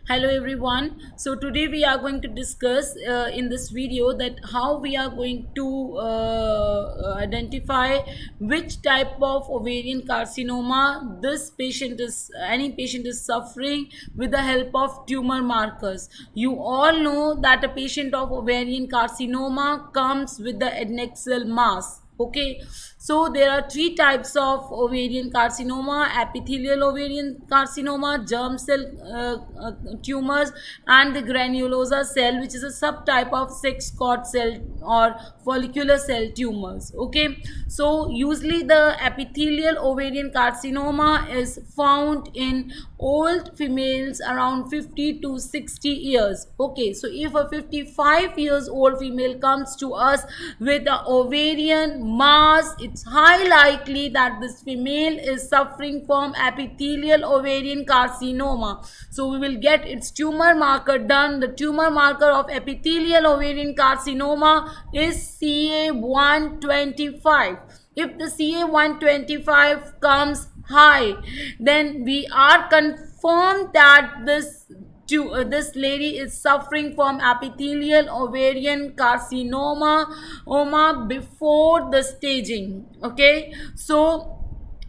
Hello everyone. So today we are going to discuss in this video that how we are going to identify which type of ovarian carcinoma this patient is any patient is suffering with the help of tumor markers. You all know that a patient of ovarian carcinoma comes with the adnexal mass. Okay, so there are three types of ovarian carcinoma: epithelial ovarian carcinoma, germ cell tumors, and the granulosa cell, which is a subtype of sex cord cell or follicular cell tumors. Okay, so usually the epithelial ovarian carcinoma is found in old females around 50 to 60 years. Okay, so if a 55 years old female comes to us with a ovarian mass, it's high likely that this female is suffering from epithelial ovarian carcinoma. So we will get its tumor marker done. The tumor marker of epithelial ovarian carcinoma is CA125. If the CA125 comes high, then we are confirmed that this lady is suffering from epithelial ovarian carcinoma before the staging. Okay, so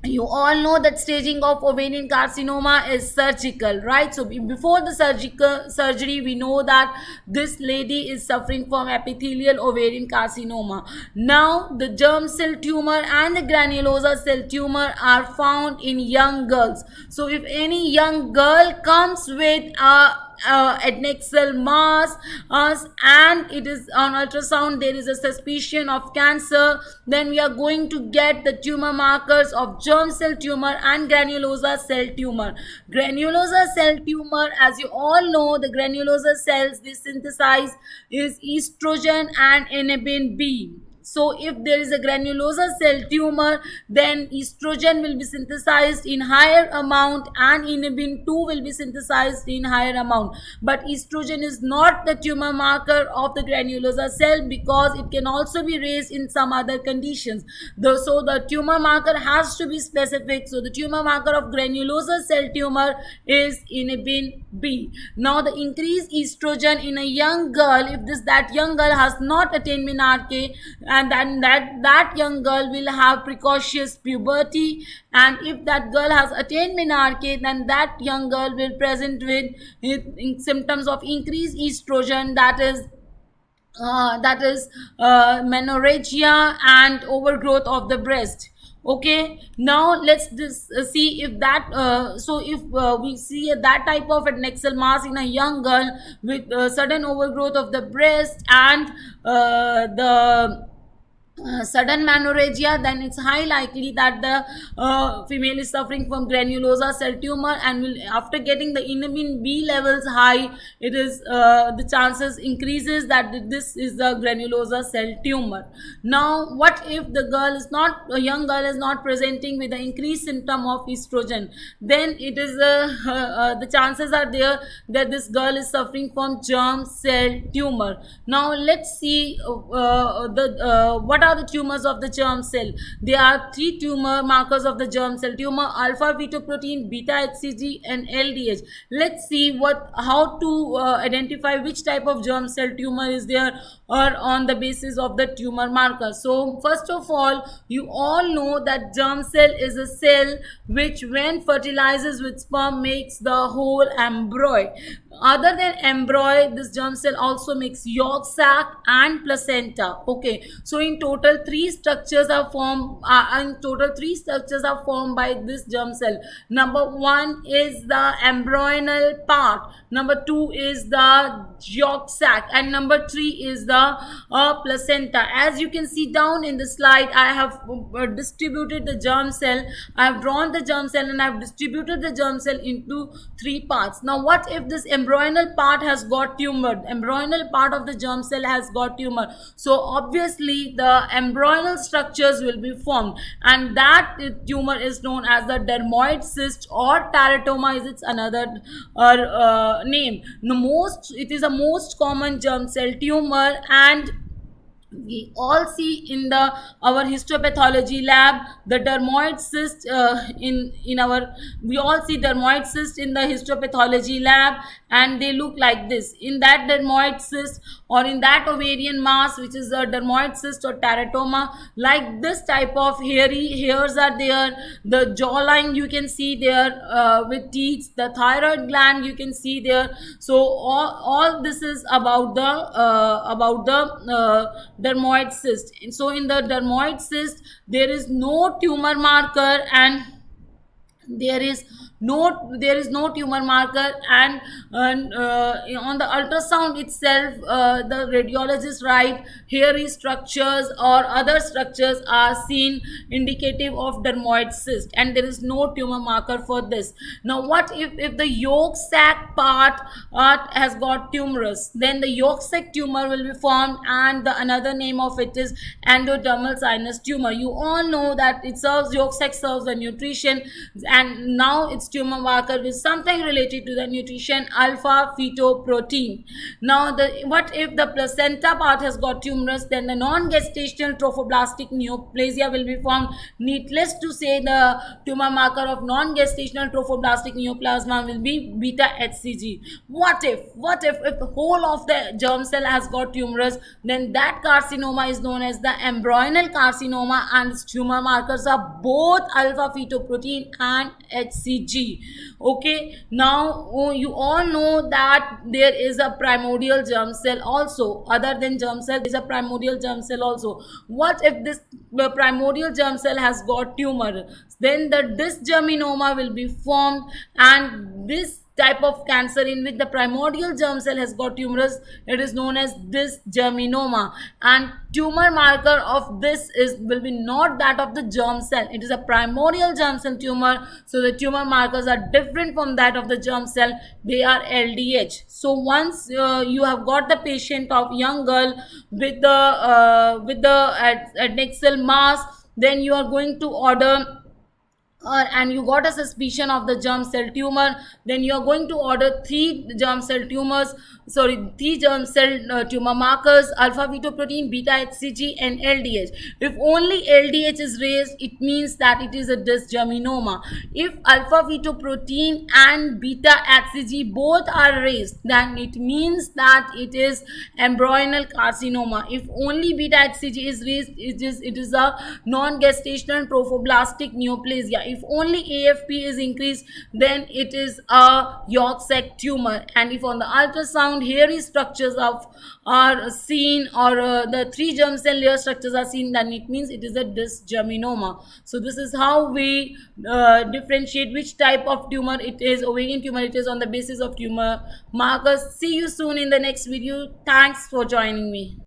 you all know that staging of ovarian carcinoma is surgical, right? So before the surgical surgery, we know that this lady is suffering from epithelial ovarian carcinoma. Now the germ cell tumor and the granulosa cell tumor are found in young girls. So if any young girl comes with a adnexal mass and it is on ultrasound there is a suspicion of cancer, then we are going to get the tumor markers of germ cell tumor and granulosa cell tumor. Granulosa cell tumor, as you all know, the granulosa cells they synthesize is estrogen and inhibin B. So if there is a granulosa cell tumor, then estrogen will be synthesized in higher amount and inhibin 2 will be synthesized in higher amount. But estrogen is not the tumor marker of the granulosa cell because it can also be raised in some other conditions. So the tumor marker has to be specific. So the tumor marker of granulosa cell tumor is inhibin B. Now the increased estrogen in a young girl, if that young girl has not attained menarche, and then that young girl will have precocious puberty, and if that girl has attained menarche, then that young girl will present with symptoms of increased estrogen, that is menorrhagia and overgrowth of the breast. Okay, now let's see if that so if we see that type of adnexal mass in a young girl with sudden overgrowth of the breast and the sudden menorrhagia, then it's high likely that the female is suffering from granulosa cell tumor, and will, after getting the inhibin B levels high, it is the chances increases that this is the granulosa cell tumor. Now what if the young girl is not presenting with the increased symptom of estrogen? Then it is the chances are there that this girl is suffering from germ cell tumor. Now let's see what are the tumors of the germ cell. There are three tumor markers of the germ cell tumor: alpha fetoprotein, beta HCG, and LDH. Let's see how to identify which type of germ cell tumor is there or on the basis of the tumor marker. So first of all, you all know that germ cell is a cell which when fertilizes with sperm makes the whole embryo. Other than embryo, this germ cell also makes yolk sac and placenta. Okay, so in total three structures are formed by this germ cell. Number one is the embryonal part, number two is the yolk sac, and number three is the placenta. As you can see down in the slide, I have distributed the germ cell. I have drawn the germ cell and I have distributed the germ cell into three parts. Now what if this embryonal part has got tumor? Embryonal part of the germ cell has got tumor, so obviously the embryonal structures will be formed, and that tumor is known as the dermoid cyst, or teratoma is its another name. It is a most common germ cell tumor, and we all see in the our histopathology lab the dermoid cyst in our we all see dermoid cyst in the histopathology lab, and they look like this. In that dermoid cyst or in that ovarian mass, which is a dermoid cyst or teratoma, like this type of hairy hairs are there. The jawline you can see there with teeth, the thyroid gland you can see there. So all this is about the dermoid cyst. And so in the dermoid cyst there is no tumor marker, and there is no tumor marker, and on the ultrasound itself the radiologist write hairy structures or other structures are seen indicative of dermoid cyst, and there is no tumor marker for this. Now what if the yolk sac part has got tumorous, then the yolk sac tumor will be formed, and the another name of it is endodermal sinus tumor. You all know that it serves yolk sac serves the nutrition, and now its tumor marker is something related to the nutrition, alpha fetoprotein. Now what if the placenta part has got tumorous, then the non-gestational trophoblastic neoplasia will be formed. Needless to say, the tumor marker of non-gestational trophoblastic neoplasma will be beta hcg. What if the whole of the germ cell has got tumorous, then that carcinoma is known as the embryonal carcinoma, and its tumor markers are both alpha fetoprotein and hcg. Okay, now you all know that there is a primordial germ cell also. Other than germ cell, there is a primordial germ cell also. What if this primordial germ cell has got tumor, then the dysgerminoma will be formed, and this type of cancer in which the primordial germ cell has got tumorous, it is known as dysgerminoma. And tumor marker of this is will be not that of the germ cell, it is a primordial germ cell tumor, so the tumor markers are different from that of the germ cell, they are ldh. So once you have got the patient of young girl with the adnexal mass, then you are going to order and you got a suspicion of the germ cell tumor, then you are going to order three germ cell tumor markers: alpha fetoprotein, beta hcg, and ldh. If only ldh is raised, it means that it is a dysgerminoma. If alpha fetoprotein and beta hcg both are raised, then it means that it is embryonal carcinoma. If only beta hcg is raised, it is a non-gestational trophoblastic neoplasia. If only AFP is increased, then it is a yolk sac tumor. And if on the ultrasound hairy structures are seen, or the three germ cell layer structures are seen, then it means it is a dysgerminoma. So this is how we differentiate which type of tumor it is, ovarian tumor it is, on the basis of tumor markers. See you soon in the next video. Thanks for joining me.